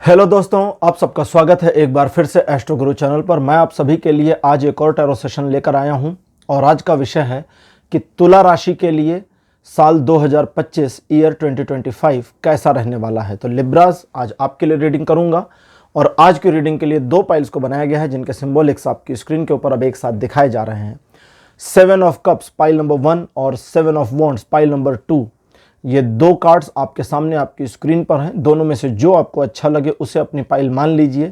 Hello दोस्तों, आप सबका स्वागत है एक बार फिर से एस्ट्रो गुरु चैनल पर। मैं आप सभी के लिए आज एक और टैरो सेशन लेकर आया हूं और आज का विषय है कि तुला राशि के लिए साल 2025 ईयर 2025 कैसा रहने वाला है। तो लिब्रास आज आपके लिए रीडिंग करूंगा और आज की रीडिंग के लिए दो पाइल्स को बनाया गया है जिनके सिंबॉलिक्स आपकी स्क्रीन के ऊपर अब एक साथ दिखाए जा रहे हैं। 7 ऑफ कप्स पाइल नंबर 1 और 7 ऑफ वॉन्ड्स पाइल नंबर 2। ये दो कार्ड्स आपके सामने आपकी स्क्रीन पर हैं। दोनों में से जो आपको अच्छा लगे उसे अपनी पाइल मान लीजिए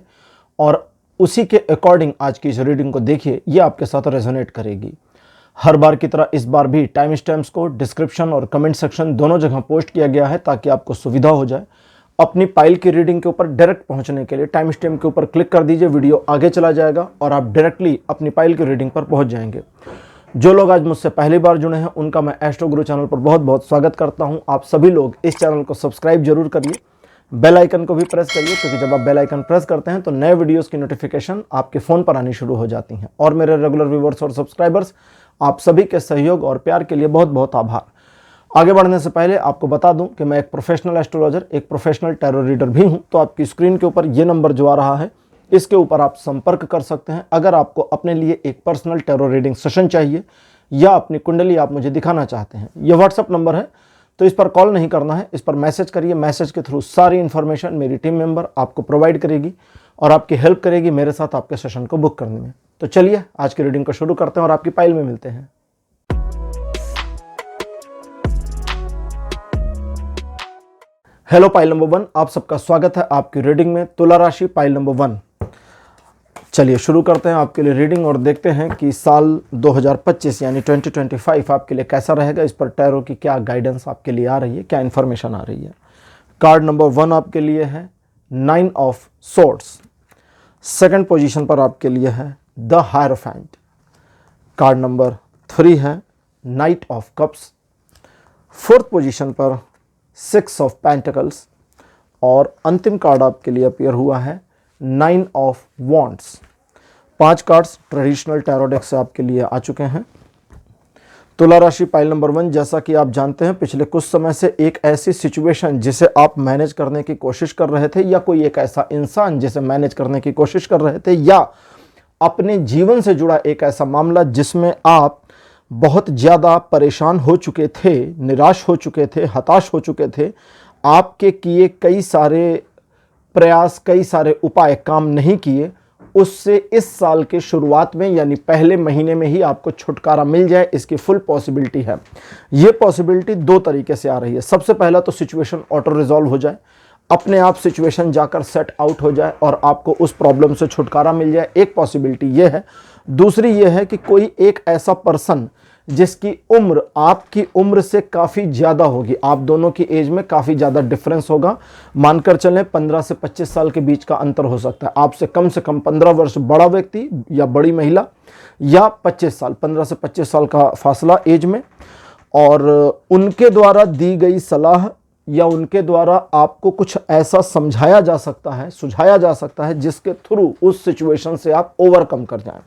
और उसी के अकॉर्डिंग आज की इस रीडिंग को देखिए, ये आपके साथ रेजोनेट करेगी। हर बार की तरह इस बार भी टाइम स्टैम्प्स को डिस्क्रिप्शन और कमेंट सेक्शन दोनों जगह पोस्ट किया गया है ताकि आपको सुविधा हो जाए। अपनी पाइल की रीडिंग के ऊपर डायरेक्ट पहुंचने के लिए टाइम स्टैम्प के ऊपर क्लिक कर दीजिए, वीडियो आगे चला जाएगा और आप डायरेक्टली अपनी पाइल की रीडिंग पर पहुंच जाएंगे। जो लोग आज मुझसे पहली बार जुड़े हैं उनका मैं एस्ट्रो गुरु चैनल पर बहुत बहुत स्वागत करता हूं। आप सभी लोग इस चैनल को सब्सक्राइब जरूर करिए, बेल आइकन को भी प्रेस करिए, क्योंकि जब आप बेल आइकन प्रेस करते हैं तो नए वीडियोस की नोटिफिकेशन आपके फ़ोन पर आनी शुरू हो जाती हैं। और मेरे रेगुलर व्यूवर्स और सब्सक्राइबर्स, आप सभी के सहयोग और प्यार के लिए बहुत बहुत आभार। आगे बढ़ने से पहले आपको बता दूं कि मैं एक प्रोफेशनल एस्ट्रोलॉजर, एक प्रोफेशनल टैरो रीडर भी हूं। तो आपकी स्क्रीन के ऊपर ये नंबर जो आ रहा है इसके ऊपर आप संपर्क कर सकते हैं अगर आपको अपने लिए एक पर्सनल टैरो रीडिंग सेशन चाहिए या अपनी कुंडली आप मुझे दिखाना चाहते हैं। यह व्हाट्सअप नंबर है, तो इस पर कॉल नहीं करना है, इस पर मैसेज करिए। मैसेज के थ्रू सारी इन्फॉर्मेशन मेरी टीम मेंबर आपको प्रोवाइड करेगी और आपकी हेल्प करेगी मेरे साथ आपके सेशन को बुक करने में। तो चलिए आज की रीडिंग को शुरू करते हैं और आपकी पाइल में मिलते हैं। हेलो पाइल नंबर 1, आप सबका स्वागत है आपकी रीडिंग में। तुला राशि पाइल नंबर 1। चलिए शुरू करते हैं आपके लिए रीडिंग और देखते हैं कि साल 2025 यानी 2025 आपके लिए कैसा रहेगा। इस पर टैरो की क्या गाइडेंस आपके लिए आ रही है, क्या इन्फॉर्मेशन आ रही है। कार्ड नंबर 1 आपके लिए है 9 ऑफ सोर्ड्स। सेकंड पोजीशन पर आपके लिए है द हायरोफेंट। कार्ड नंबर 3 है night of cups. Fourth position पर 6 ऑफ पेंटिकल्स और अंतिम कार्ड आपके लिए अपीयर हुआ है 9 of wands. 5 cards traditional tarot deck से आपके लिए आ चुके हैं। तुला राशि पाइल नंबर 1, जैसा कि आप जानते हैं पिछले कुछ समय से एक ऐसी सिचुएशन जिसे आप मैनेज करने की कोशिश कर रहे थे, या कोई एक ऐसा इंसान जिसे मैनेज करने की कोशिश कर रहे थे, या अपने जीवन से जुड़ा एक ऐसा मामला जिसमें आप बहुत ज़्यादा परेशान हो चुके थे, निराश हो चुके थे, हताश हो चुके थे। आपके किए कई सारे प्रयास, कई सारे उपाय काम नहीं किए, उससे इस साल के शुरुआत में यानी पहले महीने में ही आपको छुटकारा मिल जाए, इसकी फुल पॉसिबिलिटी है। ये पॉसिबिलिटी दो तरीके से आ रही है। सबसे पहला तो सिचुएशन ऑटो रिजॉल्व हो जाए, अपने आप सिचुएशन जाकर सेट आउट हो जाए और आपको उस प्रॉब्लम से छुटकारा मिल जाए, एक पॉसिबिलिटी ये है। दूसरी ये है कि कोई एक ऐसा पर्सन जिसकी उम्र आपकी उम्र से काफ़ी ज़्यादा होगी, आप दोनों की एज में काफ़ी ज़्यादा डिफरेंस होगा। मानकर चलें 15 से 25 साल के बीच का अंतर हो सकता है। आपसे कम 15 वर्ष बड़ा व्यक्ति या बड़ी महिला, या 25 साल, 15 से 25 साल का फासला एज में, और उनके द्वारा दी गई सलाह या उनके द्वारा आपको कुछ ऐसा समझाया जा सकता है, सुझाया जा सकता है जिसके थ्रू उस सिचुएशन से आप ओवरकम कर जाएं।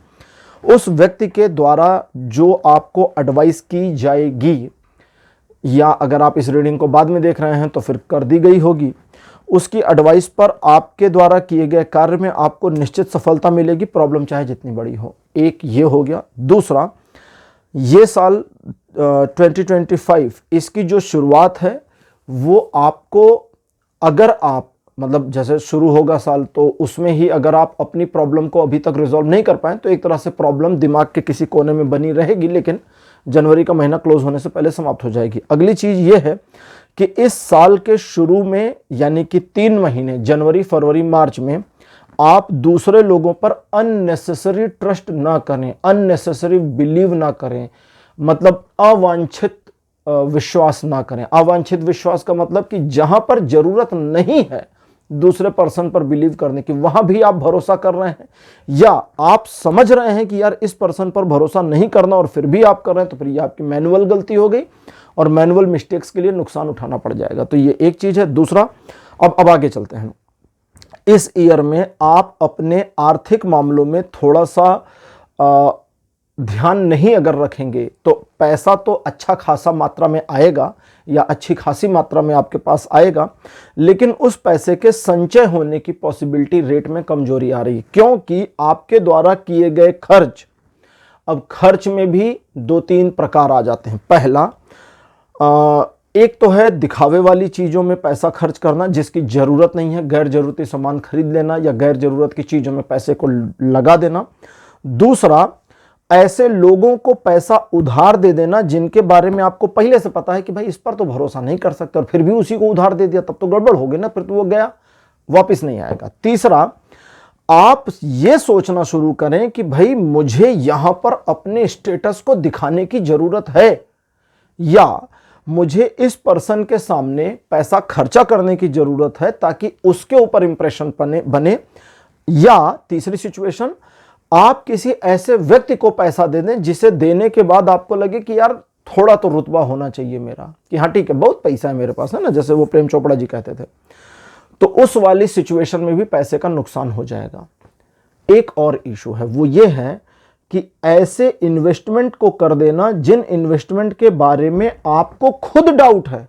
उस व्यक्ति के द्वारा जो आपको एडवाइस की जाएगी, या अगर आप इस रीडिंग को बाद में देख रहे हैं तो फिर कर दी गई होगी, उसकी एडवाइस पर आपके द्वारा किए गए कार्य में आपको निश्चित सफलता मिलेगी, प्रॉब्लम चाहे जितनी बड़ी हो। एक ये हो गया। दूसरा, ये साल 2025 इसकी जो शुरुआत है वो आपको, अगर आप मतलब जैसे शुरू होगा साल तो उसमें ही अगर आप अपनी प्रॉब्लम को अभी तक रिजॉल्व नहीं कर पाए तो एक तरह से प्रॉब्लम दिमाग के किसी कोने में बनी रहेगी, लेकिन जनवरी का महीना क्लोज होने से पहले समाप्त हो जाएगी। अगली चीज़ ये है कि इस साल के शुरू में यानी कि 3 महीने जनवरी, फरवरी, मार्च में आप दूसरे लोगों पर अननेसेसरी ट्रस्ट ना करें, अननेसेसरी बिलीव ना करें, मतलब अवांछित विश्वास ना करें। अवांछित विश्वास का मतलब कि जहां पर जरूरत नहीं है दूसरे पर्सन पर बिलीव करने की, वहां भी आप भरोसा कर रहे हैं, या आप समझ रहे हैं कि यार इस पर्सन पर भरोसा नहीं करना और फिर भी आप कर रहे हैं, तो फिर ये आपकी मैनुअल गलती हो गई और मैनुअल मिस्टेक्स के लिए नुकसान उठाना पड़ जाएगा। तो ये एक चीज है। दूसरा, अब आगे चलते हैं। इस ईयर में आप अपने आर्थिक मामलों में थोड़ा सा ध्यान नहीं अगर रखेंगे तो पैसा तो अच्छा खासा मात्रा में आएगा या अच्छी खासी मात्रा में आपके पास आएगा, लेकिन उस पैसे के संचय होने की पॉसिबिलिटी रेट में कमजोरी आ रही है, क्योंकि आपके द्वारा किए गए खर्च, अब खर्च में भी 2-3 प्रकार आ जाते हैं। पहला, एक तो है दिखावे वाली चीज़ों में पैसा खर्च करना जिसकी ज़रूरत नहीं है, गैर ज़रूरती सामान खरीद लेना या गैर ज़रूरत की चीज़ों में पैसे को लगा देना। दूसरा, ऐसे लोगों को पैसा उधार दे देना जिनके बारे में आपको पहले से पता है कि भाई इस पर तो भरोसा नहीं कर सकते, और फिर भी उसी को उधार दे दिया, तब तो गड़बड़ हो गई ना, फिर तो वो गया वापस नहीं आएगा। तीसरा, आप ये सोचना शुरू करें कि भाई मुझे यहां पर अपने स्टेटस को दिखाने की जरूरत है या मुझे इस पर्सन के सामने पैसा खर्चा करने की जरूरत है ताकि उसके ऊपर इंप्रेशन बने। या तीसरी सिचुएशन, आप किसी ऐसे व्यक्ति को पैसा दे दें जिसे देने के बाद आपको लगे कि यार थोड़ा तो रुतबा होना चाहिए मेरा, कि हाँ ठीक है बहुत पैसा है मेरे पास, है ना, जैसे वो प्रेम चोपड़ा जी कहते थे। तो उस वाली सिचुएशन में भी पैसे का नुकसान हो जाएगा। एक और इशू है, वो ये है कि ऐसे इन्वेस्टमेंट को कर देना जिन इन्वेस्टमेंट के बारे में आपको खुद डाउट है,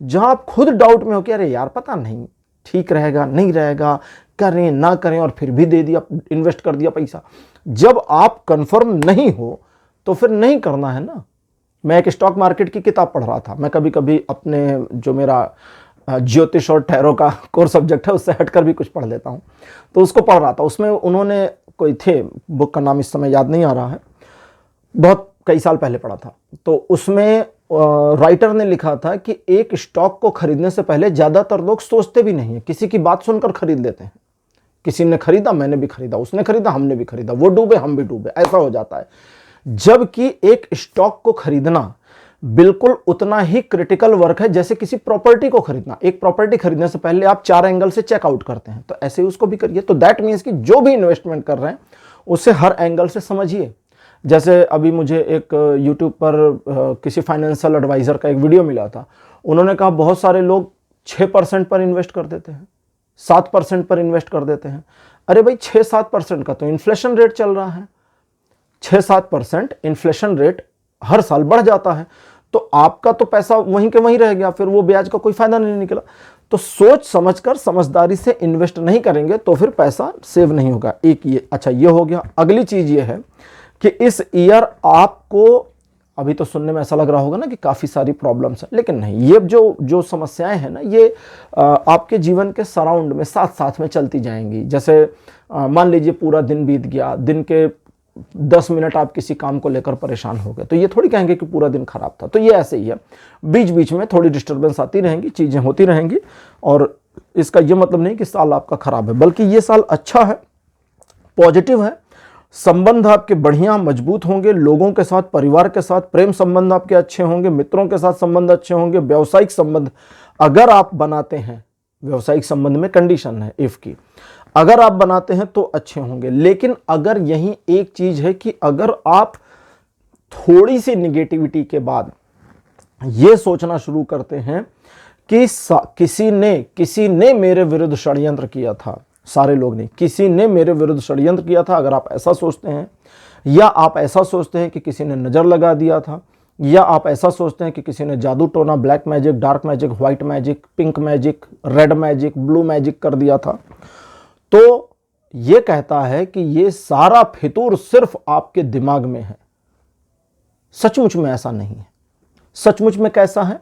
जहां आप खुद डाउट में हो कि अरे यार पता नहीं ठीक रहेगा नहीं रहेगा, करें ना करें, और फिर भी दे दिया, इन्वेस्ट कर दिया पैसा। जब आप कंफर्म नहीं हो तो फिर नहीं करना है ना। मैं एक स्टॉक मार्केट की किताब पढ़ रहा था, मैं कभी कभी अपने जो मेरा ज्योतिष और टैरो का कोर सब्जेक्ट है उससे हटकर भी कुछ पढ़ लेता हूं, तो उसको पढ़ रहा था। उसमें उन्होंने कोई थे, बुक का नाम इस समय याद नहीं आ रहा है, बहुत कई साल पहले पढ़ा था। तो उसमें राइटर ने लिखा था कि एक स्टॉक को खरीदने से पहले ज्यादातर लोग सोचते भी नहीं है, किसी की बात सुनकर खरीद लेते हैं। किसी ने खरीदा मैंने भी खरीदा, उसने खरीदा हमने भी खरीदा, वो डूबे हम भी डूबे, ऐसा हो जाता है। जबकि एक स्टॉक को खरीदना बिल्कुल उतना ही क्रिटिकल वर्क है जैसे किसी प्रॉपर्टी को खरीदना। एक प्रॉपर्टी खरीदने से पहले आप 4 एंगल से चेकआउट करते हैं, तो ऐसे ही उसको भी करिए। तो दैट मीन्स कि जो भी इन्वेस्टमेंट कर रहे हैं उसे हर एंगल से समझिए। जैसे अभी मुझे एक यूट्यूब पर किसी फाइनेंशियल एडवाइजर का एक वीडियो मिला था, उन्होंने कहा बहुत सारे लोग 6% पर इन्वेस्ट कर देते हैं, 7% पर इन्वेस्ट कर देते हैं। अरे भाई 6-7% का तो इन्फ्लेशन रेट चल रहा है, 6-7% इन्फ्लेशन रेट हर साल बढ़ जाता है, तो आपका तो पैसा वहीं के वहीं रह गया, फिर वो ब्याज का कोई फायदा नहीं निकला। तो सोच समझकर समझदारी से इन्वेस्ट नहीं करेंगे तो फिर पैसा सेव नहीं होगा। एक ये, अच्छा ये हो गया। अगली चीज ये है कि इस ईयर आपको, अभी तो सुनने में ऐसा लग रहा होगा ना कि काफी सारी प्रॉब्लम्स हैं, लेकिन नहीं, ये जो समस्याएं हैं ना, ये आपके जीवन के सराउंड में साथ साथ में चलती जाएंगी। जैसे मान लीजिए पूरा दिन बीत गया, दिन के 10 मिनट आप किसी काम को लेकर परेशान हो गए, तो ये थोड़ी कहेंगे कि पूरा दिन खराब था। तो ये ऐसे ही है, बीच बीच में थोड़ी डिस्टर्बेंस आती रहेंगी, चीजें होती रहेंगी, और इसका ये मतलब नहीं कि साल आपका खराब है, बल्कि ये साल अच्छा है, पॉजिटिव है। संबंध आपके बढ़िया मजबूत होंगे, लोगों के साथ, परिवार के साथ प्रेम संबंध आपके अच्छे होंगे, मित्रों के साथ संबंध अच्छे होंगे, व्यावसायिक संबंध अगर आप बनाते हैं, व्यावसायिक संबंध में कंडीशन है इफ की, अगर आप बनाते हैं तो अच्छे होंगे। लेकिन अगर यही एक चीज है कि अगर आप थोड़ी सी निगेटिविटी के बाद यह सोचना शुरू करते हैं कि किसी ने मेरे विरुद्ध षड्यंत्र किया था, सारे लोग नहीं, किसी ने मेरे विरुद्ध षड्यंत्र किया था, अगर आप ऐसा सोचते हैं, या आप ऐसा सोचते हैं कि किसी ने नजर लगा दिया था, या आप ऐसा सोचते हैं कि किसी ने जादू टोना, black magic, dark magic, white magic, pink magic, red magic, blue magic कर दिया था, तो यह कहता है कि यह सारा फितूर सिर्फ आपके दिमाग में है। सचमुच में ऐसा नहीं है। सचमुच में कैसा है?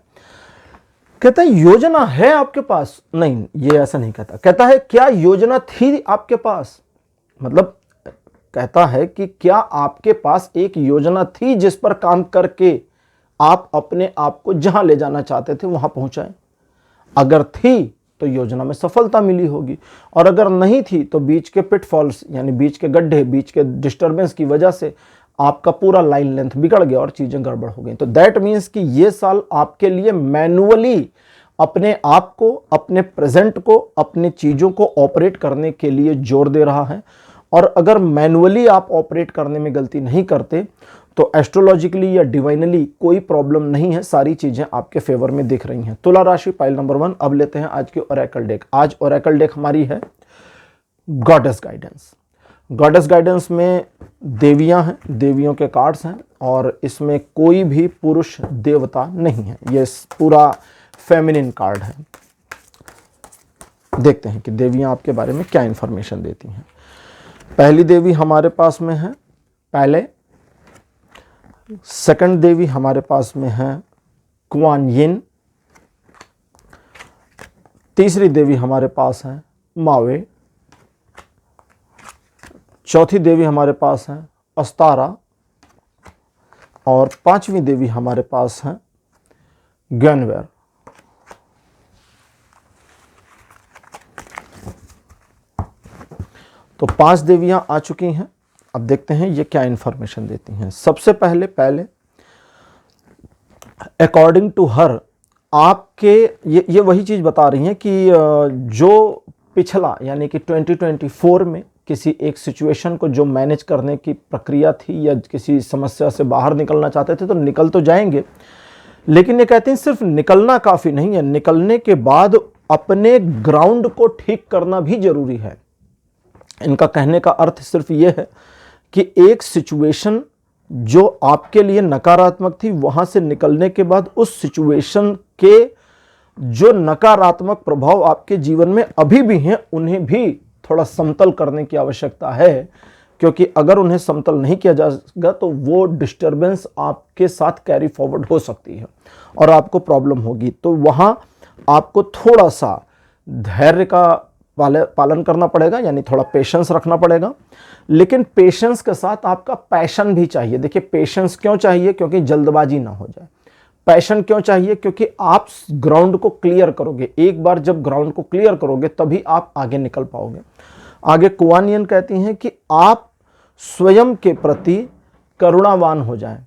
कहता है योजना है आपके पास, नहीं ये ऐसा नहीं कहता, कहता है क्या योजना थी आपके पास, मतलब कहता है कि क्या आपके पास एक योजना थी जिस पर काम करके आप अपने आप को जहां ले जाना चाहते थे वहां पहुंचाएं। अगर थी तो योजना में सफलता मिली होगी, और अगर नहीं थी तो बीच के पिटफॉल्स यानी बीच के गड्ढे, बीच के डिस्टर्बेंस की वजह से आपका पूरा लाइन लेंथ बिगड़ गया और चीजें गड़बड़ हो गई। तो दैट मीन्स कि ये साल आपके लिए मैनुअली अपने आप को, अपने प्रेजेंट को, अपने चीजों को ऑपरेट करने के लिए जोर दे रहा है। और अगर मैनुअली आप ऑपरेट करने में गलती नहीं करते तो एस्ट्रोलॉजिकली या डिवाइनली कोई प्रॉब्लम नहीं है, सारी चीजें आपके फेवर में दिख रही हैं। तुला राशि पाइल नंबर 1। अब लेते हैं आज की ओरेकल डेक। आज ओरेकल डेक हमारी है गॉडेस गाइडेंस। गॉडेस गाइडेंस में देवियां हैं, देवियों के कार्ड्स हैं, और इसमें कोई भी पुरुष देवता नहीं है, ये पूरा फेमिनिन कार्ड है। देखते हैं कि देवियां आपके बारे में क्या इंफॉर्मेशन देती हैं। पहली देवी हमारे पास में है पहले, सेकंड देवी हमारे पास में है कुआन यिन, तीसरी देवी हमारे पास है मावे, चौथी देवी हमारे पास है अस्तारा, और पांचवी देवी हमारे पास है गनवेर। तो 5 देवियां आ चुकी हैं। अब देखते हैं ये क्या इंफॉर्मेशन देती हैं। सबसे पहले अकॉर्डिंग टू हर, आपके ये वही चीज़ बता रही हैं कि जो पिछला यानी कि 2024 में किसी एक सिचुएशन को जो मैनेज करने की प्रक्रिया थी या किसी समस्या से बाहर निकलना चाहते थे तो निकल तो जाएंगे, लेकिन ये कहते हैं सिर्फ निकलना काफ़ी नहीं है, निकलने के बाद अपने ग्राउंड को ठीक करना भी जरूरी है। इनका कहने का अर्थ सिर्फ ये है कि एक सिचुएशन जो आपके लिए नकारात्मक थी, वहां से निकलने के बाद उस सिचुएशन के जो नकारात्मक प्रभाव आपके जीवन में अभी भी हैं, उन्हें भी थोड़ा समतल करने की आवश्यकता है, क्योंकि अगर उन्हें समतल नहीं किया जाएगा तो वो डिस्टर्बेंस आपके साथ कैरी फॉरवर्ड हो सकती है और आपको प्रॉब्लम होगी। तो वहां आपको थोड़ा सा धैर्य का पालन करना पड़ेगा, यानी थोड़ा पेशेंस रखना पड़ेगा, लेकिन पेशेंस के साथ आपका पैशन भी चाहिए। देखिए, पेशेंस क्यों चाहिए? क्योंकि जल्दबाजी ना हो जाए। पैशन क्यों चाहिए? क्योंकि आप ग्राउंड को क्लियर करोगे। एक बार जब ग्राउंड को क्लियर करोगे तभी आप आगे निकल पाओगे। आगे कुआन यिन कहती हैं कि आप स्वयं के प्रति करुणावान हो जाएं।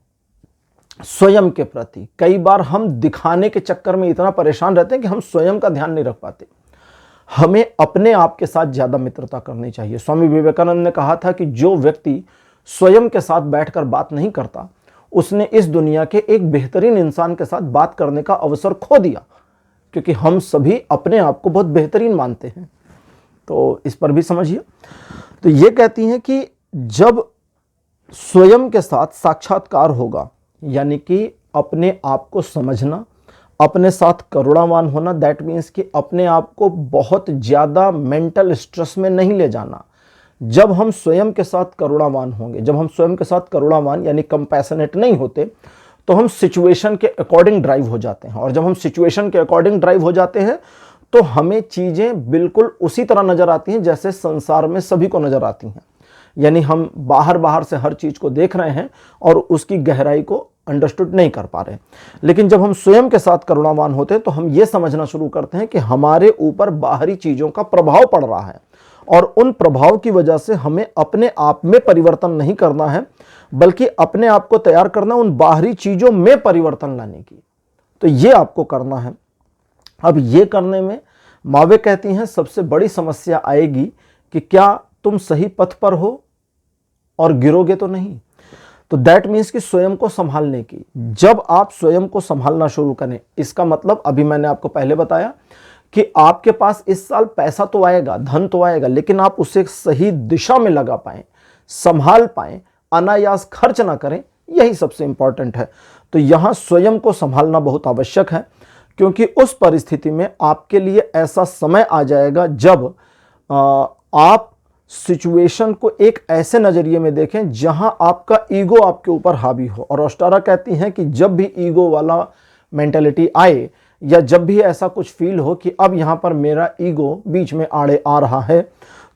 स्वयं के प्रति कई बार हम दिखाने के चक्कर में इतना परेशान रहते हैं कि हम स्वयं का ध्यान नहीं रख पाते। हमें अपने आप के साथ ज्यादा मित्रता करनी चाहिए। स्वामी विवेकानंद ने कहा था कि जो व्यक्ति स्वयं के साथ बैठकर बात नहीं करता, उसने इस दुनिया के एक बेहतरीन इंसान के साथ बात करने का अवसर खो दिया, क्योंकि हम सभी अपने आप को बहुत बेहतरीन मानते हैं। तो इस पर भी समझिए। तो ये कहती हैं कि जब स्वयं के साथ साक्षात्कार होगा, यानी कि अपने आप को समझना, अपने साथ करुणावान होना, दैट मीन्स कि अपने आप को बहुत ज़्यादा मेंटल स्ट्रेस में नहीं ले जाना। जब हम स्वयं के साथ करुणावान होंगे, जब हम स्वयं के साथ करुणावान यानी कंपैशनेट नहीं होते, तो हम सिचुएशन के अकॉर्डिंग ड्राइव हो जाते हैं, और जब हम सिचुएशन के अकॉर्डिंग ड्राइव हो जाते हैं तो हमें चीज़ें बिल्कुल उसी तरह नज़र आती हैं जैसे संसार में सभी को नज़र आती हैं। यानी हम बाहर से हर चीज़ को देख रहे हैं और उसकी गहराई को अंडरस्टूड नहीं कर पा रहे। लेकिन जब हम स्वयं के साथ करुणावान होते हैं तो हम ये समझना शुरू करते हैं कि हमारे ऊपर बाहरी चीज़ों का प्रभाव पड़ रहा है, और उन प्रभाव की वजह से हमें अपने आप में परिवर्तन नहीं करना है, बल्कि अपने आप को तैयार करना उन बाहरी चीज़ों में परिवर्तन लाने की। तो ये आपको करना है। अब ये करने में मावे कहती हैं सबसे बड़ी समस्या आएगी कि क्या तुम सही पथ पर हो और गिरोगे तो नहीं। तो दैट मीन्स कि स्वयं को संभालने की, जब आप स्वयं को संभालना शुरू करें, इसका मतलब अभी मैंने आपको पहले बताया कि आपके पास इस साल पैसा तो आएगा, धन तो आएगा, लेकिन आप उसे सही दिशा में लगा पाएं, संभाल पाएं, अनायास खर्च ना करें, यही सबसे इंपॉर्टेंट है। तो यहां स्वयं को संभालना बहुत आवश्यक है, क्योंकि उस परिस्थिति में आपके लिए ऐसा समय आ जाएगा जब आप सिचुएशन को एक ऐसे नजरिए में देखें जहां आपका ईगो आपके ऊपर हावी हो। और अस्तारा कहती हैं कि जब भी ईगो वाला मेंटेलिटी आए, या जब भी ऐसा कुछ फील हो कि अब यहां पर मेरा ईगो बीच में आड़े आ रहा है,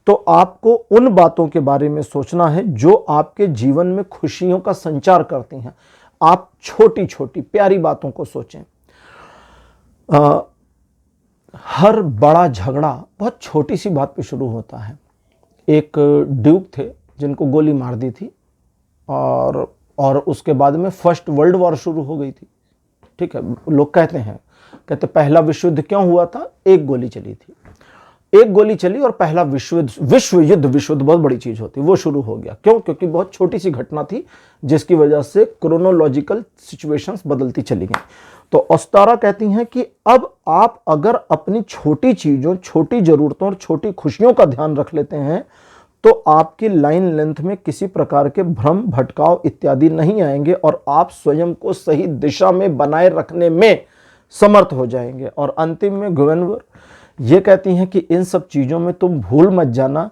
तो आपको उन बातों के बारे में सोचना है जो आपके जीवन में खुशियों का संचार करती हैं। आप छोटी छोटी प्यारी बातों को सोचें। हर बड़ा झगड़ा बहुत छोटी सी बात पे शुरू होता है। एक ड्यूक थे जिनको गोली मार दी थी, और उसके बाद में फर्स्ट वर्ल्ड वॉर शुरू हो गई थी। ठीक है, लोग कहते पहला विश्व युद्ध क्यों हुआ था? एक गोली चली थी, एक गोली चली और पहला विश्व युद्ध बहुत बड़ी चीज होती, वो शुरू हो गया। क्यों? क्योंकि बहुत छोटी सी घटना थी जिसकी वजह से क्रोनोलॉजिकल सिचुएशंस बदलती चली गई। तो अस्तारा कहती हैं कि अब आप अगर अपनी छोटी चीज़ों, छोटी ज़रूरतों और छोटी खुशियों का ध्यान रख लेते हैं, तो आपकी लाइन लेंथ में किसी प्रकार के भ्रम, भटकाव इत्यादि नहीं आएंगे और आप स्वयं को सही दिशा में बनाए रखने में समर्थ हो जाएंगे। और अंतिम में गुवेनवर ये कहती हैं कि इन सब चीज़ों में तुम भूल मत जाना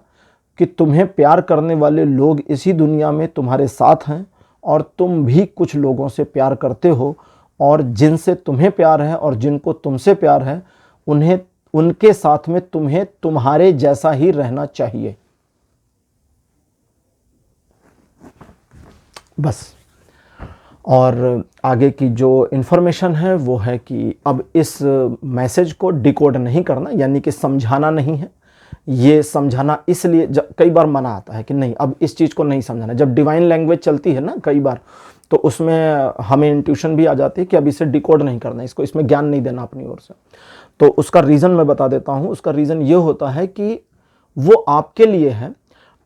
कि तुम्हें प्यार करने वाले लोग इसी दुनिया में तुम्हारे साथ हैं और तुम भी कुछ लोगों से प्यार करते हो, और जिनसे तुम्हें प्यार है और जिनको तुमसे प्यार है उन्हें, उनके साथ में तुम्हें तुम्हारे जैसा ही रहना चाहिए। बस। और आगे की जो इन्फॉर्मेशन है वो है कि अब इस मैसेज को डिकोड नहीं करना, यानी कि समझाना नहीं है। ये समझाना इसलिए कई बार मना आता है कि नहीं अब इस चीज़ को नहीं समझाना। जब डिवाइन लैंग्वेज चलती है ना कई बार, तो उसमें हमें इंट्यूशन भी आ जाती है कि अब इसे डिकोड नहीं करना, इसको इसमें ज्ञान नहीं देना अपनी ओर से। तो उसका रीज़न मैं बता देता हूँ। उसका रीज़न ये होता है कि वो आपके लिए है।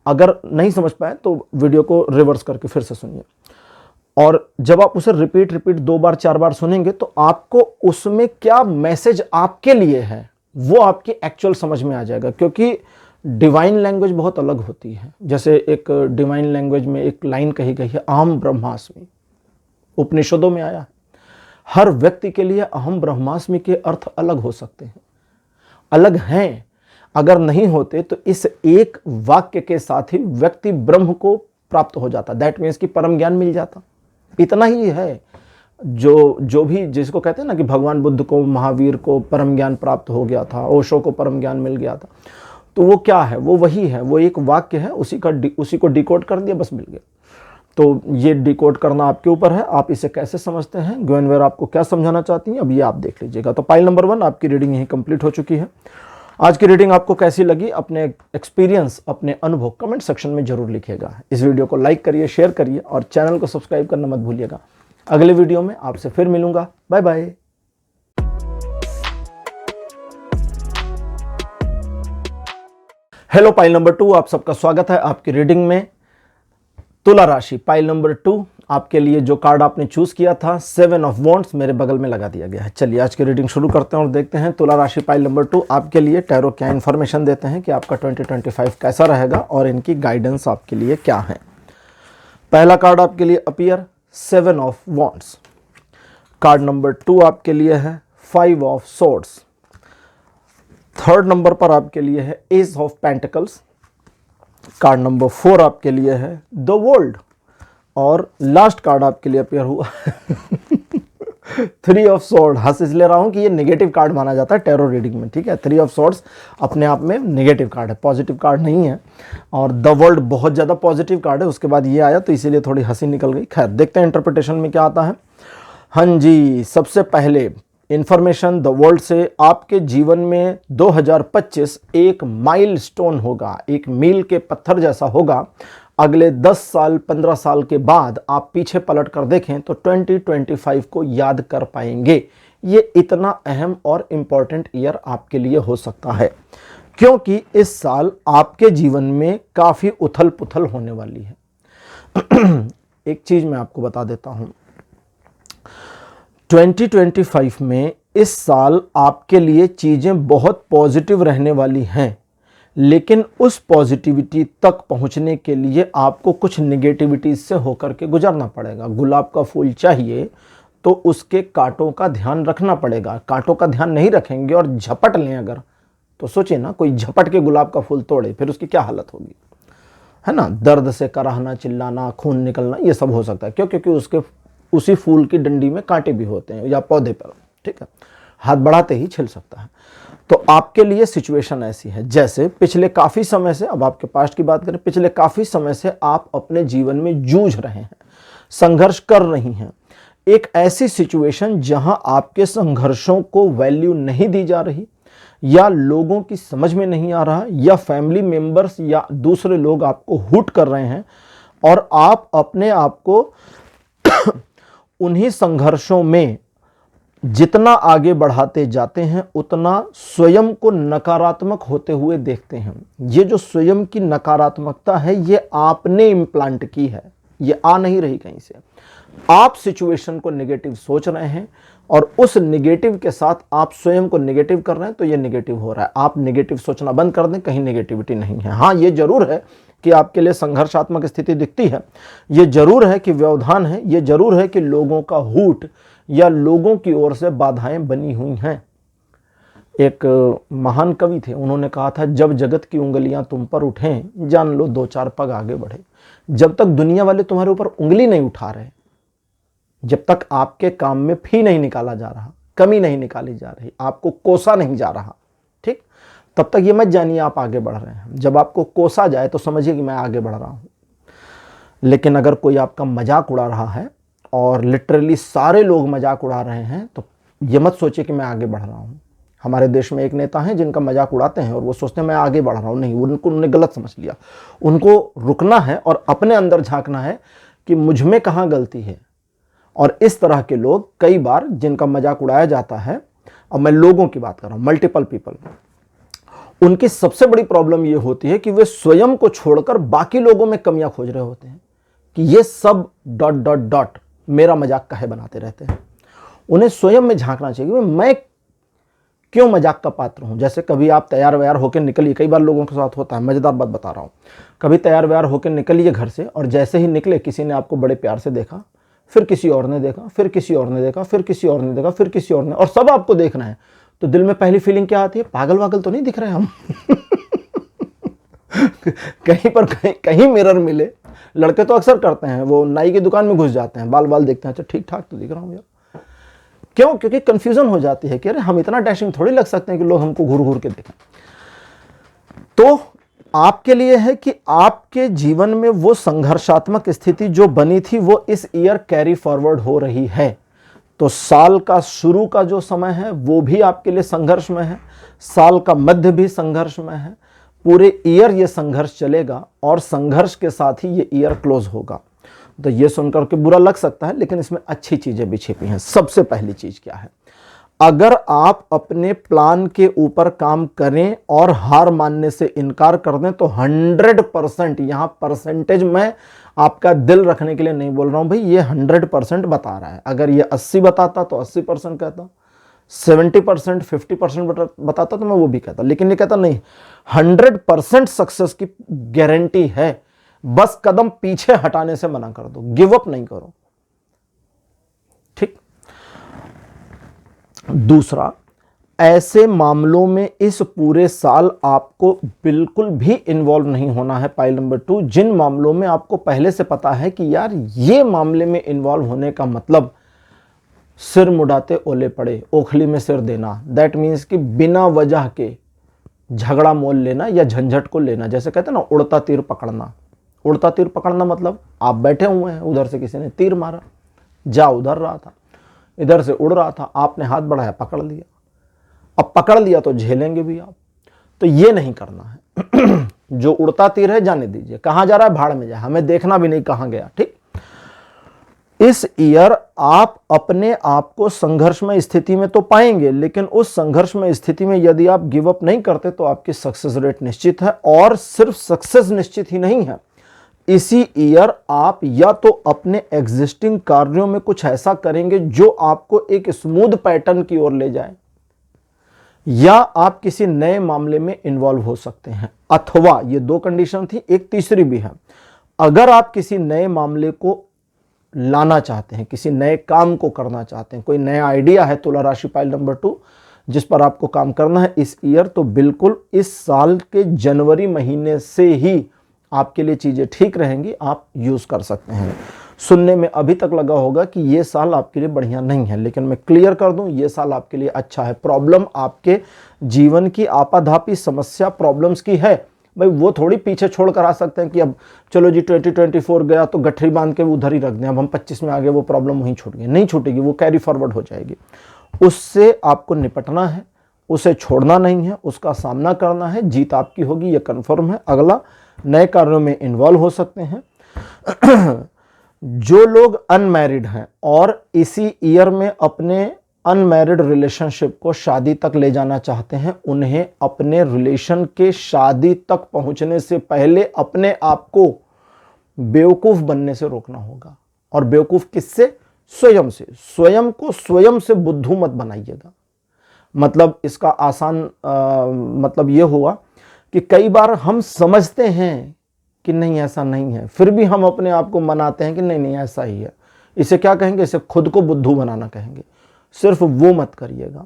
अगर नहीं समझ पाए तो वीडियो को रिवर्स करके फिर से सुनिए, और जब आप उसे रिपीट 2 बार 4 बार सुनेंगे तो आपको उसमें क्या मैसेज आपके लिए है वो आपकी एक्चुअल समझ में आ जाएगा। क्योंकि डिवाइन लैंग्वेज बहुत अलग होती है। जैसे एक डिवाइन लैंग्वेज में एक लाइन कही गई है, अहम ब्रह्मास्मि, उपनिषदों में आया है। हर व्यक्ति के लिए अहम ब्रह्मास्मि के अर्थ अलग हो सकते हैं, अलग हैं। अगर नहीं होते तो इस एक वाक्य के साथ ही व्यक्ति ब्रह्म को प्राप्त हो जाता, दैट मीन्स कि परम ज्ञान मिल जाता। इतना ही है। जो भी जिसको कहते हैं ना कि भगवान बुद्ध को, महावीर को परम ज्ञान प्राप्त हो गया था, ओशो को परम ज्ञान मिल गया था, तो वो क्या है? वो वही है, वो एक वाक्य है, उसी को डिकोड कर दिया, बस मिल गया। तो ये डिकोड करना आपके ऊपर है, आप इसे कैसे समझते हैं, गुवेनवर आपको क्या समझाना चाहती हैं, अब ये आप देख लीजिएगा। तो पाइल नंबर 1 आपकी रीडिंग यहीं कंप्लीट हो चुकी है। आज की रीडिंग आपको कैसी लगी, अपने एक्सपीरियंस, अपने अनुभव कमेंट सेक्शन में जरूर लिखिएगा। इस वीडियो को लाइक करिए, शेयर करिए और चैनल को सब्सक्राइब करना मत भूलिएगा। अगले वीडियो में आपसे फिर मिलूंगा। Bye bye. हेलो पाइल नंबर 2, आप सबका स्वागत है आपकी रीडिंग में। तुला राशि पाइल नंबर 2 आपके लिए जो कार्ड आपने चूज किया था 7 ऑफ वॉन्ड्स मेरे बगल में लगा दिया गया है। चलिए आज की रीडिंग शुरू करते हैं और देखते हैं तुला राशि पाइल नंबर 2 आपके लिए टैरो क्या इन्फॉर्मेशन देते हैं कि आपका 2025 कैसा रहेगा और इनकी गाइडेंस आपके लिए क्या है। पहला कार्ड आपके लिए appear 7 of wands. Card number 2 आपके लिए है 5 ऑफ सोर्ड्स। थर्ड नंबर पर आपके लिए है S of pentacles. Card number 4 आपके लिए है द वर्ल्ड। और लास्ट कार्ड आपके लिए अपीयर हुआ 3 ऑफ सोर्ड। हंस इसलिए रहा हूं कि ये नेगेटिव कार्ड माना जाता है टैरो रीडिंग में, ठीक है। 3 ऑफ सोर्ड्स अपने आप में नेगेटिव कार्ड है, पॉजिटिव कार्ड नहीं है। और द वर्ल्ड बहुत ज़्यादा पॉजिटिव कार्ड है, उसके बाद ये आया तो इसीलिए थोड़ी हंसी निकल गई। खैर देखते हैं इंटरप्रिटेशन में क्या आता है। हाँ जी, सबसे पहले इंफॉर्मेशन द वर्ल्ड से, आपके जीवन में 2025 एक माइलस्टोन होगा, एक मील के पत्थर जैसा होगा। अगले 10 साल 15 साल के बाद आप पीछे पलट कर देखें तो 2025 को याद कर पाएंगे। ये इतना अहम और इम्पॉर्टेंट ईयर आपके लिए हो सकता है, क्योंकि इस साल आपके जीवन में काफ़ी उथल पुथल होने वाली है। एक चीज़ मैं आपको बता देता हूँ, 2025 में इस साल आपके लिए चीज़ें बहुत पॉजिटिव रहने वाली हैं, लेकिन उस पॉजिटिविटी तक पहुंचने के लिए आपको कुछ नेगेटिविटी से होकर के गुजरना पड़ेगा। गुलाब का फूल चाहिए तो उसके कांटों का ध्यान रखना पड़ेगा। कांटों का ध्यान नहीं रखेंगे और झपट लें अगर, तो सोचिए ना, कोई झपट के गुलाब का फूल तोड़े फिर उसकी क्या हालत होगी, है ना। दर्द से कराहना, चिल्लाना, खून निकलना, ये सब हो सकता है। क्यों? क्योंकि उसके उसी फूल की डंडी में कांटे भी होते हैं या पौधे पर, ठीक है, हाथ बढ़ाते ही छिल सकता है। तो आपके लिए सिचुएशन ऐसी है जैसे पिछले काफ़ी समय से, अब आपके पास्ट की बात करें, पिछले काफ़ी समय से आप अपने जीवन में जूझ रहे हैं, संघर्ष कर रही हैं। एक ऐसी सिचुएशन जहां आपके संघर्षों को वैल्यू नहीं दी जा रही, या लोगों की समझ में नहीं आ रहा, या फैमिली मेंबर्स या दूसरे लोग आपको हूट कर रहे हैं, और आप अपने आप को उन्हीं संघर्षों में जितना आगे बढ़ाते जाते हैं उतना स्वयं को नकारात्मक होते हुए देखते हैं। ये जो स्वयं की नकारात्मकता है ये आपने इम्प्लांट की है, ये आ नहीं रही कहीं से। आप सिचुएशन को नेगेटिव सोच रहे हैं और उस नेगेटिव के साथ आप स्वयं को नेगेटिव कर रहे हैं, तो ये नेगेटिव हो रहा है। आप नेगेटिव सोचना बंद कर दें, कहीं नेगेटिविटी नहीं है। हाँ, ये जरूर है कि आपके लिए संघर्षात्मक स्थिति दिखती है, ये जरूर है कि व्यवधान है, ये जरूर है कि लोगों का हूट या लोगों की ओर से बाधाएं बनी हुई हैं। एक महान कवि थे, उन्होंने कहा था, जब जगत की उंगलियां तुम पर उठें जान लो 2-4 पग आगे बढ़े। जब तक दुनिया वाले तुम्हारे ऊपर उंगली नहीं उठा रहे, जब तक आपके काम में फी नहीं निकाला जा रहा, कमी नहीं निकाली जा रही, आपको कोसा नहीं जा रहा, ठीक, तब तक ये मत जानिए आप आगे बढ़ रहे हैं। जब आपको कोसा जाए तो समझिए कि मैं आगे बढ़ रहा हूं। लेकिन अगर कोई आपका मजाक उड़ा रहा है और लिटरली सारे लोग मजाक उड़ा रहे हैं, तो ये मत सोचिए कि मैं आगे बढ़ रहा हूं। हमारे देश में एक नेता हैं जिनका मजाक उड़ाते हैं और वो सोचते हैं मैं आगे बढ़ रहा हूं। नहीं, उन्होंने गलत समझ लिया। उनको रुकना है और अपने अंदर झांकना है कि मुझ में कहाँ गलती है। और इस तरह के लोग कई बार, जिनका मजाक उड़ाया जाता है, और मैं लोगों की बात कर रहा हूं, मल्टीपल पीपल, उनकी सबसे बड़ी प्रॉब्लम ये होती है कि वे स्वयं को छोड़कर बाकी लोगों में कमियां खोज रहे होते हैं कि ये सब ... मेरा मजाक काहे बनाते रहते हैं। उन्हें स्वयं में झांकना चाहिए कि मैं क्यों मजाक का पात्र हूं। जैसे कभी आप तैयार व्यार होकर निकलिए, कई बार लोगों के साथ होता है, मजेदार बात बता रहा हूं। कभी तैयार व्यार होकर निकलिए घर से, और जैसे ही निकले किसी ने आपको बड़े प्यार से देखा, फिर किसी और ने देखा, फिर किसी और ने देखा, फिर किसी और ने देखा, फिर किसी और ने, और सब आपको देखना है, तो दिल में पहली फीलिंग क्या आती है? पागल वागल तो नहीं दिख रहे हम। कहीं पर कहीं मिरर मिले। लड़के तो अक्सर करते हैं, वो नाई की दुकान में घुस जाते हैं, बाल बाल देखते हैं, अच्छा ठीक ठाक तो दिख रहा हूं यार। क्यों? क्योंकि कंफ्यूजन हो जाती है कि अरे हम इतना डैशिंग थोड़ी लग सकते हैं कि लोग हमको घूर घूर के देखें। तो आपके लिए है कि आपके जीवन में वो संघर्षात्मक स्थिति जो बनी थी वो इस ईयर कैरी फॉरवर्ड हो रही है। तो साल का शुरू का जो समय है वो भी आपके लिए संघर्ष में है, साल का मध्य भी संघर्ष में है, पूरे ईयर ये संघर्ष चलेगा और संघर्ष के साथ ही ये ईयर क्लोज होगा। तो ये सुनकर के बुरा लग सकता है, लेकिन इसमें अच्छी चीजें भी छिपी हैं। सबसे पहली चीज क्या है? अगर आप अपने प्लान के ऊपर काम करें और हार मानने से इनकार कर दें तो 100%, यहां परसेंटेज में आपका दिल रखने के लिए नहीं बोल रहा हूं भाई, ये 100% बता रहा है। अगर ये 80 बताता तो 80% कहता, 70%, 50% बताता तो मैं वो भी कहता, लेकिन ये कहता नहीं, 100% सक्सेस की गारंटी है। बस कदम पीछे हटाने से मना कर दो, गिव अप नहीं करो, ठीक। दूसरा, ऐसे मामलों में इस पूरे साल आपको बिल्कुल भी इन्वॉल्व नहीं होना है। पाइल नंबर 2, जिन मामलों में आपको पहले से पता है कि यार ये मामले में इन्वॉल्व होने का मतलब सिर मुड़ाते ओले पड़े, ओखली में सिर देना। दैट मीन्स कि बिना वजह के झगड़ा मोल लेना या झंझट को लेना। जैसे कहते हैं ना, उड़ता तीर पकड़ना। उड़ता तीर पकड़ना मतलब आप बैठे हुए हैं, उधर से किसी ने तीर मारा, जा उधर रहा था, इधर से उड़ रहा था, आपने हाथ बढ़ाया, पकड़ लिया। अब पकड़ लिया तो झेलेंगे भी आप, तो ये नहीं करना है। जो उड़ता तीर है जाने दीजिए, कहां जा रहा है भाड़ में जाए, हमें देखना भी नहीं कहां गया, ठीक। इस ईयर आप अपने आप को संघर्षमय स्थिति में तो पाएंगे, लेकिन उस संघर्षमय स्थिति में यदि आप गिव अप नहीं करते तो आपकी सक्सेस रेट निश्चित है। और सिर्फ सक्सेस निश्चित ही नहीं है, इसी ईयर आप या तो अपने एग्जिस्टिंग कार्यों में कुछ ऐसा करेंगे जो आपको एक स्मूथ पैटर्न की ओर ले जाए, या आप किसी नए मामले में इन्वॉल्व हो सकते हैं। अथवा, ये 2 कंडीशन थी, एक तीसरी भी है, अगर आप किसी नए मामले को लाना चाहते हैं, किसी नए काम को करना चाहते हैं, कोई नया आइडिया है तुला राशि पाइल नंबर 2 जिस पर आपको काम करना है इस ईयर, तो बिल्कुल इस साल के जनवरी महीने से ही आपके लिए चीजें ठीक रहेंगी, आप यूज कर सकते हैं। सुनने में अभी तक लगा होगा कि ये साल आपके लिए बढ़िया नहीं है, लेकिन मैं क्लियर कर दूं, ये साल आपके लिए अच्छा है। प्रॉब्लम आपके जीवन की आपाधापी समस्या प्रॉब्लम्स की है भाई, वो थोड़ी पीछे छोड़ कर आ सकते हैं कि अब चलो जी 2024 गया तो गठरी बांध के उधर ही रख दें, अब हम 25 में आ गए, वो प्रॉब्लम वहीं छूट गई। नहीं छूटेगी, वो कैरी फॉरवर्ड हो जाएगी। उससे आपको निपटना है, उसे छोड़ना नहीं है, उसका सामना करना है, जीत आपकी होगी, ये कन्फर्म है। अगला, नए कार्यों में इन्वॉल्व हो सकते हैं। जो लोग अनमैरिड हैं और इसी ईयर में अपने अनमैरिड रिलेशनशिप को शादी तक ले जाना चाहते हैं, उन्हें अपने रिलेशन के शादी तक पहुंचने से पहले अपने आप को बेवकूफ बनने से रोकना होगा। और बेवकूफ किससे? स्वयं से। स्वयं को स्वयं से बुद्धू मत बनाइएगा। मतलब इसका आसान मतलब यह हुआ कि कई बार हम समझते हैं कि नहीं ऐसा नहीं है, फिर भी हम अपने आप को मनाते हैं कि नहीं नहीं ऐसा ही है। इसे क्या कहेंगे? इसे खुद को बुद्धू बनाना कहेंगे। सिर्फ वो मत करिएगा।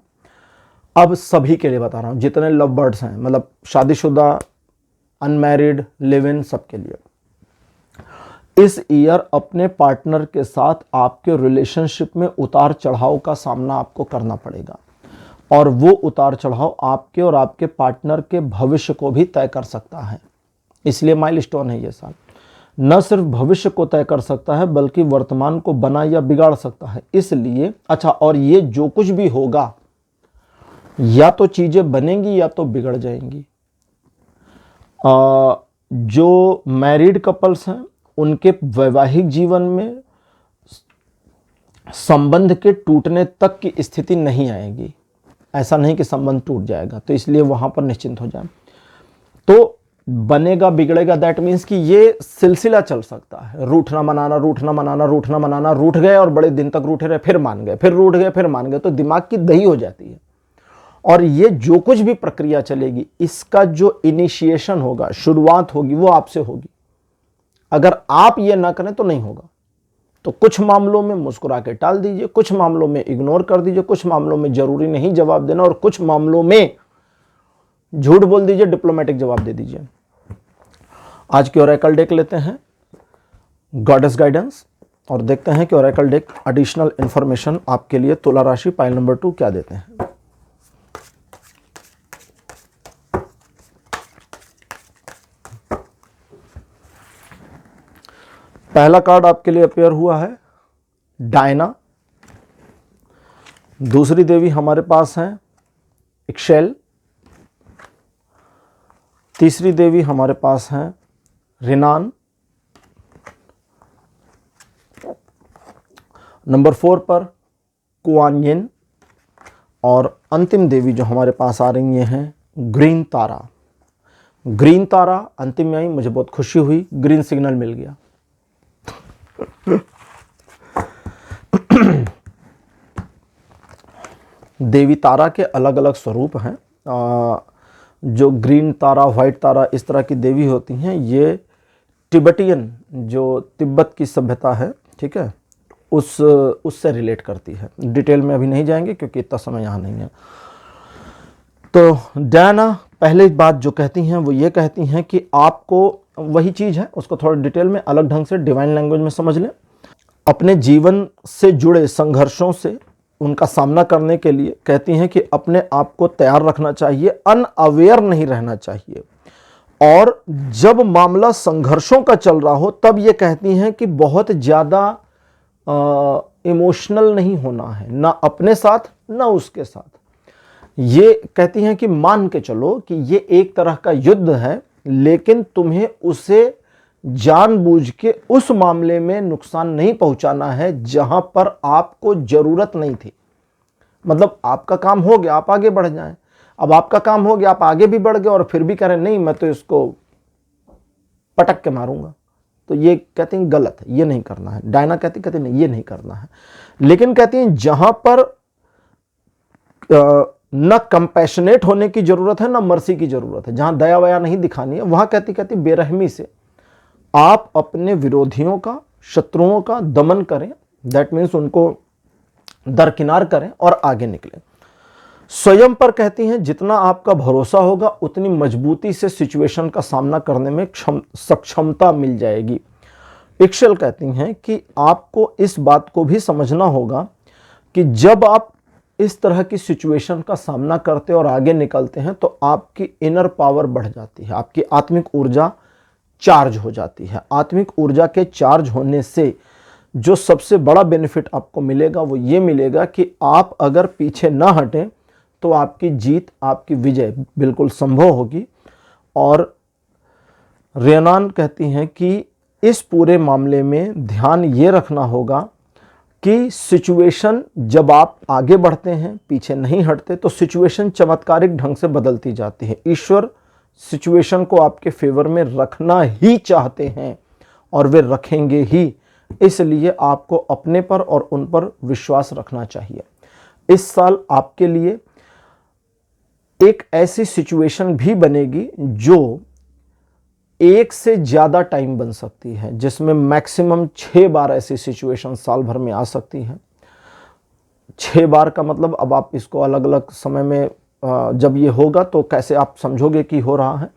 अब सभी के लिए बता रहा हूं, जितने लव बर्ड्स हैं, मतलब शादीशुदा, अनमैरिड, लिव इन, सबके लिए इस ईयर अपने पार्टनर के साथ आपके रिलेशनशिप में उतार चढ़ाव का सामना आपको करना पड़ेगा, और वो उतार चढ़ाव आपके और आपके पार्टनर के भविष्य को भी तय कर सकता है। इसलिए माइलस्टोन है ये साल। न सिर्फ भविष्य को तय कर सकता है बल्कि वर्तमान को बना या बिगाड़ सकता है। इसलिए अच्छा, और ये जो कुछ भी होगा या तो चीजें बनेंगी या तो बिगड़ जाएंगी। जो मैरिड कपल्स हैं उनके वैवाहिक जीवन में संबंध के टूटने तक की स्थिति नहीं आएगी। ऐसा नहीं कि संबंध टूट जाएगा, तो इसलिए वहां पर निश्चिंत हो जाए। तो बनेगा बिगड़ेगा, दैट मीन्स कि ये सिलसिला चल सकता है। रूठना मनाना, रूठना मनाना, रूठना मनाना, रूठ गए और बड़े दिन तक रूठे रहे, फिर मान गए, फिर रूठ गए, फिर मान गए, तो दिमाग की दही हो जाती है। और ये जो कुछ भी प्रक्रिया चलेगी, इसका जो इनिशिएशन होगा, शुरुआत होगी, वो आपसे होगी। अगर आप ये ना करें तो नहीं होगा। तो कुछ मामलों में मुस्कुरा के टाल दीजिए, कुछ मामलों में इग्नोर कर दीजिए, कुछ मामलों में जरूरी नहीं जवाब देना, और कुछ मामलों में झूठ बोल दीजिए, डिप्लोमेटिक जवाब दे दीजिए। आज की ओरेकल डेक लेते हैं, गॉडेस गाइडेंस, और देखते हैं कि ओरेकल डेक एडिशनल इंफॉर्मेशन आपके लिए तुला राशि पाइल नंबर 2 क्या देते हैं। पहला कार्ड आपके लिए अपेयर हुआ है डायना। दूसरी देवी हमारे पास है इक्शेल। तीसरी देवी हमारे पास है रिनान। नंबर 4 पर कुआन यिन। और अंतिम देवी जो हमारे पास आ रही हैं ग्रीन तारा। ग्रीन तारा अंतिम में आई, मुझे बहुत खुशी हुई, ग्रीन सिग्नल मिल गया। देवी तारा के अलग अलग स्वरूप हैं। जो ग्रीन तारा, व्हाइट तारा, इस तरह की देवी होती हैं, ये तिब्बतियन, जो तिब्बत की सभ्यता है, ठीक है, उससे रिलेट करती है। डिटेल में अभी नहीं जाएंगे क्योंकि इतना समय यहाँ नहीं है। तो डायना पहले बात जो कहती हैं वो ये कहती हैं कि आपको वही चीज़ है, उसको थोड़ा डिटेल में अलग ढंग से डिवाइन लैंग्वेज में समझ लें। अपने जीवन से जुड़े संघर्षों से उनका सामना करने के लिए कहती हैं कि अपने आप को तैयार रखना चाहिए, अनअवेयर नहीं रहना चाहिए। और जब मामला संघर्षों का चल रहा हो तब ये कहती हैं कि बहुत ज़्यादा इमोशनल नहीं होना है, ना अपने साथ ना उसके साथ। ये कहती हैं कि मान के चलो कि ये एक तरह का युद्ध है, लेकिन तुम्हें उसे जानबूझ के उस मामले में नुकसान नहीं पहुंचाना है जहां पर आपको जरूरत नहीं थी। मतलब आपका काम हो गया, आप आगे बढ़ जाएं। अब आपका काम हो गया, आप आगे भी बढ़ गए और फिर भी कह रहे नहीं मैं तो इसको पटक के मारूंगा, तो ये कहती हैं गलत है, ये नहीं करना है। डायना कहती नहीं, ये नहीं करना है। लेकिन कहती हैं जहां पर न कंपैशनेट होने की जरूरत है, न मर्सी की जरूरत है, जहां दया वया नहीं दिखानी है, वहां कहती बेरहमी से आप अपने विरोधियों का, शत्रुओं का दमन करें। दैट मीन्स उनको दरकिनार करें और आगे निकलें। स्वयं पर कहती हैं जितना आपका भरोसा होगा उतनी मजबूती से सिचुएशन का सामना करने में सक्षमता मिल जाएगी। इक्शेल कहती हैं कि आपको इस बात को भी समझना होगा कि जब आप इस तरह की सिचुएशन का सामना करते और आगे निकलते हैं तो आपकी इनर पावर बढ़ जाती है, आपकी आत्मिक ऊर्जा चार्ज हो जाती है। आत्मिक ऊर्जा के चार्ज होने से जो सबसे बड़ा बेनिफिट आपको मिलेगा वो ये मिलेगा कि आप अगर पीछे ना हटें तो आपकी जीत, आपकी विजय बिल्कुल संभव होगी। और रेनान कहती हैं कि इस पूरे मामले में ध्यान ये रखना होगा कि सिचुएशन जब आप आगे बढ़ते हैं, पीछे नहीं हटते, तो सिचुएशन चमत्कारिक ढंग से बदलती जाती है। ईश्वर सिचुएशन को आपके फेवर में रखना ही चाहते हैं और वे रखेंगे ही। इसलिए आपको अपने पर और उन पर विश्वास रखना चाहिए। इस साल आपके लिए एक ऐसी सिचुएशन भी बनेगी जो एक से ज़्यादा टाइम बन सकती है, जिसमें मैक्सिमम 6 बार ऐसी सिचुएशन साल भर में आ सकती हैं। 6 बार का मतलब अब आप इसको अलग अलग समय में जब ये होगा तो कैसे आप समझोगे कि हो रहा है।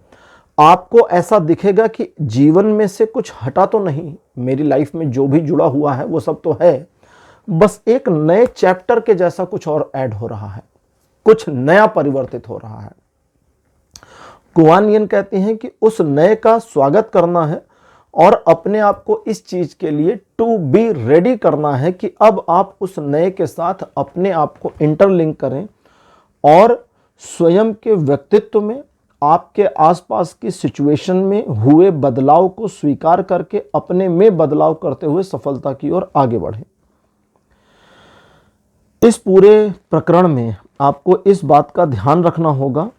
आपको ऐसा दिखेगा कि जीवन में से कुछ हटा तो नहीं, मेरी लाइफ में जो भी जुड़ा हुआ है वो सब तो है, बस एक नए चैप्टर के जैसा कुछ और ऐड हो रहा है, कुछ नया परिवर्तित हो रहा है। कुआन यिन कहती हैं कि उस नए का स्वागत करना है और अपने आप को इस चीज के लिए टू बी रेडी करना है कि अब आप उस नए के साथ अपने आप को इंटरलिंक करें और स्वयं के व्यक्तित्व में, आपके आसपास की सिचुएशन में हुए बदलाव को स्वीकार करके अपने में बदलाव करते हुए सफलता की ओर आगे बढ़ें। इस पूरे प्रकरण में आपको इस बात का ध्यान रखना होगा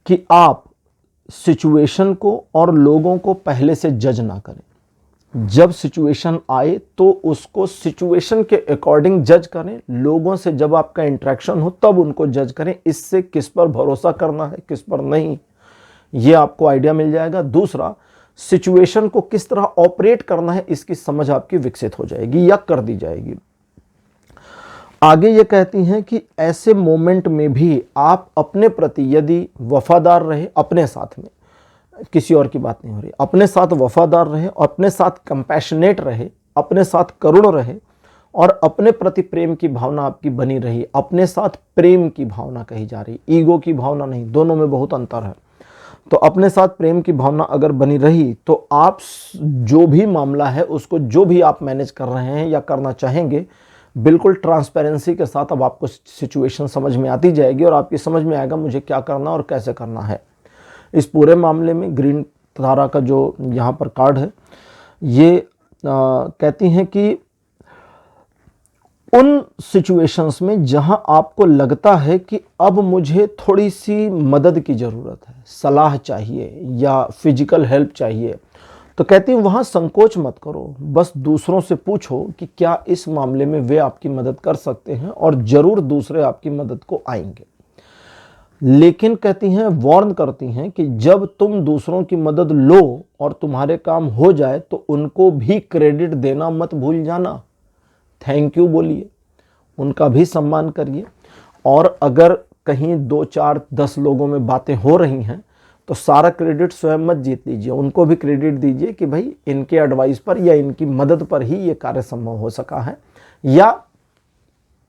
कि आप सिचुएशन को और लोगों को पहले से जज ना करें। जब सिचुएशन आए तो उसको सिचुएशन के अकॉर्डिंग जज करें। लोगों से जब आपका इंटरेक्शन हो तब उनको जज करें। इससे किस पर भरोसा करना है, किस पर नहीं, ये आपको आइडिया मिल जाएगा। दूसरा, सिचुएशन को किस तरह ऑपरेट करना है इसकी समझ आपकी विकसित हो जाएगी या कर दी जाएगी। आगे ये कहती हैं कि ऐसे मोमेंट में भी आप अपने प्रति यदि वफादार रहे, अपने साथ में, किसी और की बात नहीं हो रही, अपने साथ वफादार रहे, अपने साथ कंपैशनेट रहे, अपने साथ करुण रहे और अपने प्रति प्रेम की भावना आपकी बनी रही। अपने साथ प्रेम की भावना कही जा रही, ईगो की भावना नहीं, दोनों में बहुत अंतर है। तो अपने साथ प्रेम की भावना अगर बनी रही तो आप जो भी मामला है उसको, जो भी आप मैनेज कर रहे हैं या करना चाहेंगे, बिल्कुल ट्रांसपेरेंसी के साथ अब आपको सिचुएशन समझ में आती जाएगी और आपकी समझ में आएगा मुझे क्या करना और कैसे करना है। इस पूरे मामले में ग्रीन तारा का जो यहाँ पर कार्ड है, ये कहती हैं कि उन सिचुएशंस में जहां आपको लगता है कि अब मुझे थोड़ी सी मदद की ज़रूरत है, सलाह चाहिए या फिजिकल हेल्प चाहिए, तो कहती हूँ वहाँ संकोच मत करो, बस दूसरों से पूछो कि क्या इस मामले में वे आपकी मदद कर सकते हैं और ज़रूर दूसरे आपकी मदद को आएंगे। लेकिन कहती हैं, वार्न करती हैं कि जब तुम दूसरों की मदद लो और तुम्हारे काम हो जाए तो उनको भी क्रेडिट देना मत भूल जाना। थैंक यू बोलिए, उनका भी सम्मान करिए। और अगर कहीं 2, 4, 10 लोगों में बातें हो रही हैं तो सारा क्रेडिट स्वयं मत जीत लीजिए, उनको भी क्रेडिट दीजिए कि भाई इनके एडवाइस पर या इनकी मदद पर ही ये कार्य संभव हो सका है, या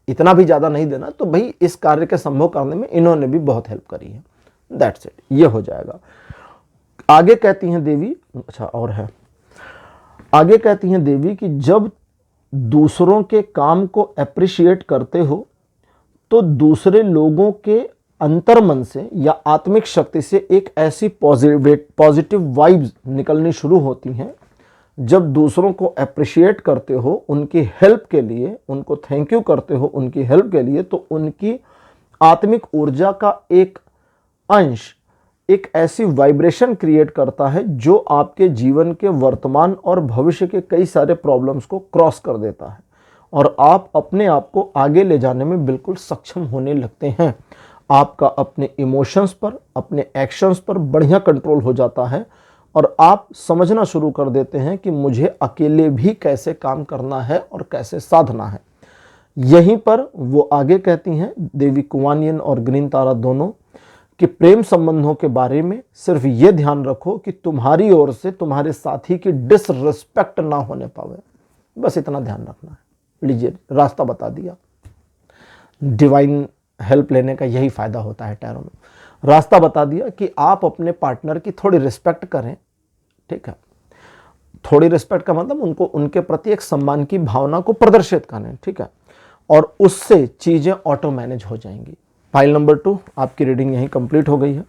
इतना भी ज़्यादा नहीं देना तो भाई इस कार्य के संभव करने में इन्होंने भी बहुत हेल्प करी है। दैट्स इट, ये हो जाएगा। आगे कहती हैं देवी, अच्छा और है, आगे कहती हैं देवी कि जब दूसरों के काम को अप्रिशिएट करते हो तो दूसरे लोगों के अंतर्मन से या आत्मिक शक्ति से एक ऐसी पॉजिटिव वाइब्स निकलनी शुरू होती हैं। जब दूसरों को अप्रिशिएट करते हो उनकी हेल्प के लिए, उनको थैंक यू करते हो उनकी हेल्प के लिए, तो उनकी आत्मिक ऊर्जा का एक अंश एक ऐसी वाइब्रेशन क्रिएट करता है जो आपके जीवन के वर्तमान और भविष्य के कई सारे प्रॉब्लम्स को क्रॉस कर देता है और आप अपने आप को आगे ले जाने में बिल्कुल सक्षम होने लगते हैं। आपका अपने इमोशंस पर, अपने एक्शंस पर बढ़िया कंट्रोल हो जाता है और आप समझना शुरू कर देते हैं कि मुझे अकेले भी कैसे काम करना है और कैसे साधना है। यहीं पर वो आगे कहती हैं देवी कुआन यिन और ग्रीन तारा दोनों कि प्रेम संबंधों के बारे में सिर्फ ये ध्यान रखो कि तुम्हारी ओर से तुम्हारे साथी की डिसरिस्पेक्ट ना होने पावे, बस इतना ध्यान रखना है। लीजिए, रास्ता बता दिया। डिवाइन हेल्प लेने का यही फायदा होता है टैरो में। रास्ता बता दिया कि आप अपने पार्टनर की थोड़ी रिस्पेक्ट करें, ठीक है। थोड़ी रिस्पेक्ट का मतलब उनको, उनके प्रति एक सम्मान की भावना को प्रदर्शित करें, ठीक है, और उससे चीज़ें ऑटो मैनेज हो जाएंगी। फाइल नंबर 2 आपकी रीडिंग यहीं कंप्लीट हो गई है।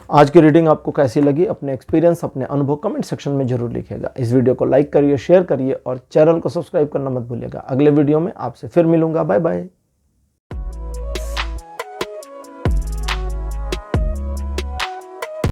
आज की रीडिंग आपको कैसी लगी, अपने एक्सपीरियंस, अपने अनुभव कमेंट सेक्शन में जरूर लिखिएगा। इस वीडियो को लाइक करिए, शेयर करिए और चैनल को सब्सक्राइब करना मत भूलिएगा। अगले वीडियो में आपसे फिर मिलूंगा। Bye bye.